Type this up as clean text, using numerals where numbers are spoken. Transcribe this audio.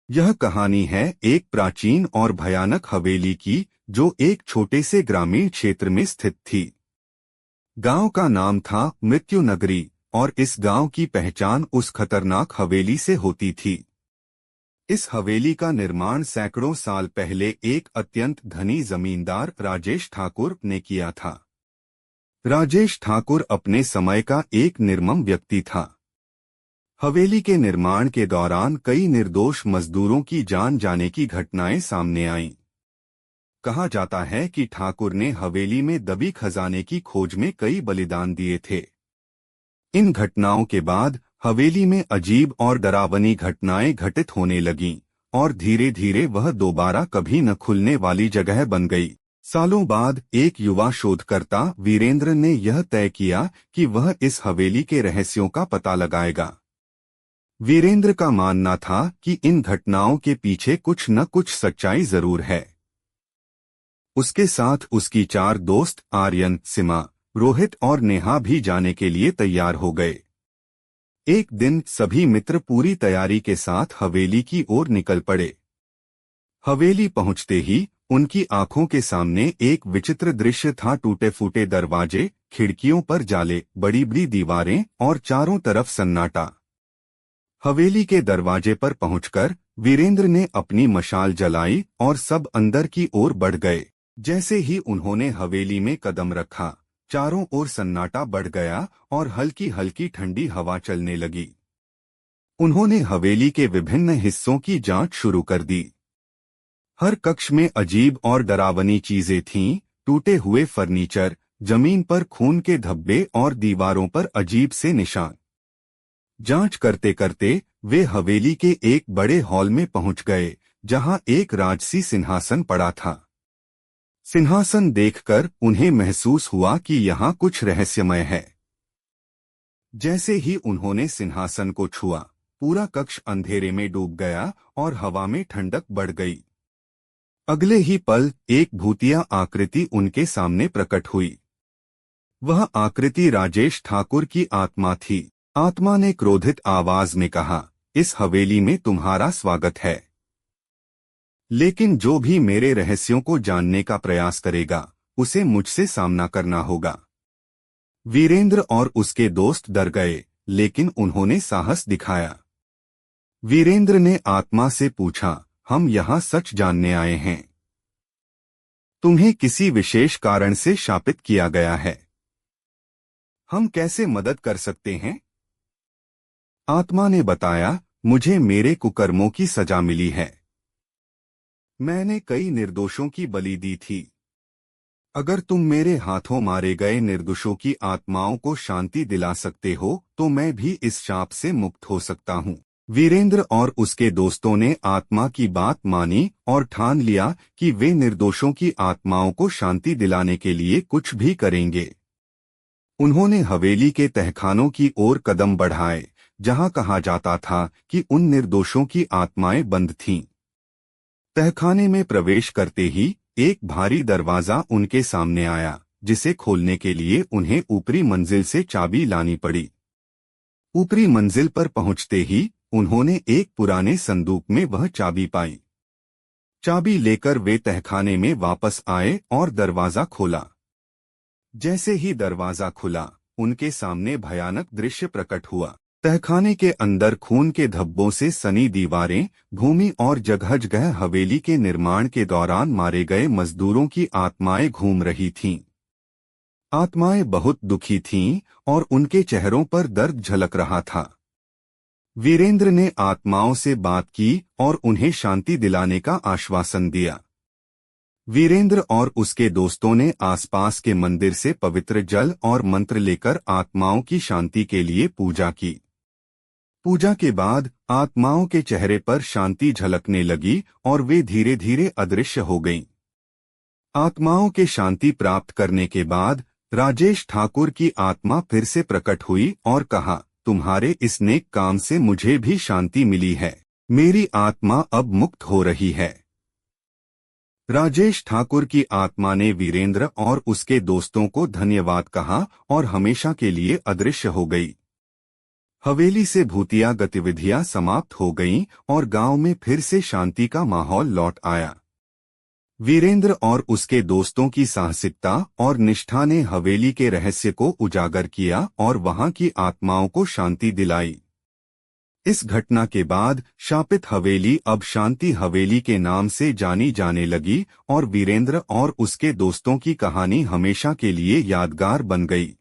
यह कहानी है एक प्राचीन और भयानक हवेली की जो एक छोटे से ग्रामीण क्षेत्र में स्थित थी। गांव का नाम था मृत्यु नगरी और इस गांव की पहचान उस खतरनाक हवेली से होती थी। इस हवेली का निर्माण सैकड़ों साल पहले एक अत्यंत धनी जमींदार राजेश ठाकुर ने किया था। राजेश ठाकुर अपने समय का एक निर्मम व्यक्ति था। हवेली के निर्माण के दौरान कई निर्दोष मजदूरों की जान जाने की घटनाएं सामने आईं। कहा जाता है कि ठाकुर ने हवेली में दबी खजाने की खोज में कई बलिदान दिए थे। इन घटनाओं के बाद हवेली में अजीब और डरावनी घटनाएं घटित होने लगीं और धीरे धीरे वह दोबारा कभी न खुलने वाली जगह बन गई। सालों बाद एक युवा शोधकर्ता वीरेंद्र ने यह तय किया कि वह इस हवेली के रहस्यों का पता लगाएगा। वीरेंद्र का मानना था कि इन घटनाओं के पीछे कुछ न कुछ सच्चाई जरूर है। उसके साथ उसकी 4 दोस्त आर्यन, सीमा, रोहित और नेहा भी जाने के लिए तैयार हो गए। एक दिन सभी मित्र पूरी तैयारी के साथ हवेली की ओर निकल पड़े। हवेली पहुंचते ही उनकी आंखों के सामने एक विचित्र दृश्य था। टूटे फूटे दरवाजे, खिड़कियों पर जाले, बड़ी बड़ी दीवारें और चारों तरफ सन्नाटा। हवेली के दरवाजे पर पहुंचकर वीरेंद्र ने अपनी मशाल जलाई और सब अंदर की ओर बढ़ गए। जैसे ही उन्होंने हवेली में कदम रखा, चारों ओर सन्नाटा बढ़ गया और हल्की हल्की ठंडी हवा चलने लगी। उन्होंने हवेली के विभिन्न हिस्सों की जांच शुरू कर दी। हर कक्ष में अजीब और डरावनी चीजें थीं, टूटे हुए फर्नीचर, जमीन पर खून के धब्बे और दीवारों पर अजीब से निशान। जांच करते करते वे हवेली के एक बड़े हॉल में पहुंच गए, जहां एक राजसी सिंहासन पड़ा था। सिंहासन देखकर उन्हें महसूस हुआ कि यहां कुछ रहस्यमय है। जैसे ही उन्होंने सिंहासन को छुआ, पूरा कक्ष अंधेरे में डूब गया और हवा में ठंडक बढ़ गई। अगले ही पल एक भूतिया आकृति उनके सामने प्रकट हुई। वह आकृति राजेश ठाकुर की आत्मा थी। आत्मा ने क्रोधित आवाज में कहा, इस हवेली में तुम्हारा स्वागत है, लेकिन जो भी मेरे रहस्यों को जानने का प्रयास करेगा उसे मुझसे सामना करना होगा। वीरेंद्र और उसके दोस्त डर गए, लेकिन उन्होंने साहस दिखाया। वीरेंद्र ने आत्मा से पूछा, हम यहाँ सच जानने आए हैं। तुम्हें किसी विशेष कारण से शापित किया गया है। हम कैसे मदद कर सकते हैं? आत्मा ने बताया, मुझे मेरे कुकर्मों की सजा मिली है। मैंने कई निर्दोषों की बलि दी थी। अगर तुम मेरे हाथों मारे गए निर्दोषों की आत्माओं को शांति दिला सकते हो तो मैं भी इस शाप से मुक्त हो सकता हूँ। वीरेंद्र और उसके दोस्तों ने आत्मा की बात मानी और ठान लिया कि वे निर्दोषों की आत्माओं को शांति दिलाने के लिए कुछ भी करेंगे। उन्होंने हवेली के तहखानों की ओर कदम बढ़ाए, जहां कहा जाता था कि उन निर्दोषों की आत्माएं बंद थीं। तहखाने में प्रवेश करते ही एक भारी दरवाजा उनके सामने आया, जिसे खोलने के लिए उन्हें ऊपरी मंजिल से चाबी लानी पड़ी। ऊपरी मंजिल पर पहुंचते ही उन्होंने एक पुराने संदूक में वह चाबी पाई। चाबी लेकर वे तहखाने में वापस आए और दरवाजा खोला। जैसे ही दरवाजा खुला, उनके सामने भयानक दृश्य प्रकट हुआ। तहखाने के अंदर खून के धब्बों से सनी दीवारें, भूमि और जगह जगह हवेली के निर्माण के दौरान मारे गए मजदूरों की आत्माएं घूम रही थीं। आत्माएं बहुत दुखी थीं और उनके चेहरों पर दर्द झलक रहा था। वीरेंद्र ने आत्माओं से बात की और उन्हें शांति दिलाने का आश्वासन दिया। वीरेंद्र और उसके दोस्तों ने आसपास के मंदिर से पवित्र जल और मंत्र लेकर आत्माओं की शांति के लिए पूजा की। पूजा के बाद आत्माओं के चेहरे पर शांति झलकने लगी और वे धीरे धीरे अदृश्य हो गईं। आत्माओं के शांति प्राप्त करने के बाद राजेश ठाकुर की आत्मा फिर से प्रकट हुई और कहा, तुम्हारे इस नेक काम से मुझे भी शांति मिली है। मेरी आत्मा अब मुक्त हो रही है। राजेश ठाकुर की आत्मा ने वीरेंद्र और उसके दोस्तों को धन्यवाद कहा और हमेशा के लिए अदृश्य हो गई। हवेली से भूतिया गतिविधियां समाप्त हो गईं और गांव में फिर से शांति का माहौल लौट आया। वीरेंद्र और उसके दोस्तों की साहसिकता और निष्ठा ने हवेली के रहस्य को उजागर किया और वहां की आत्माओं को शांति दिलाई। इस घटना के बाद शापित हवेली अब शांति हवेली के नाम से जानी जाने लगी और वीरेंद्र और उसके दोस्तों की कहानी हमेशा के लिए यादगार बन गई।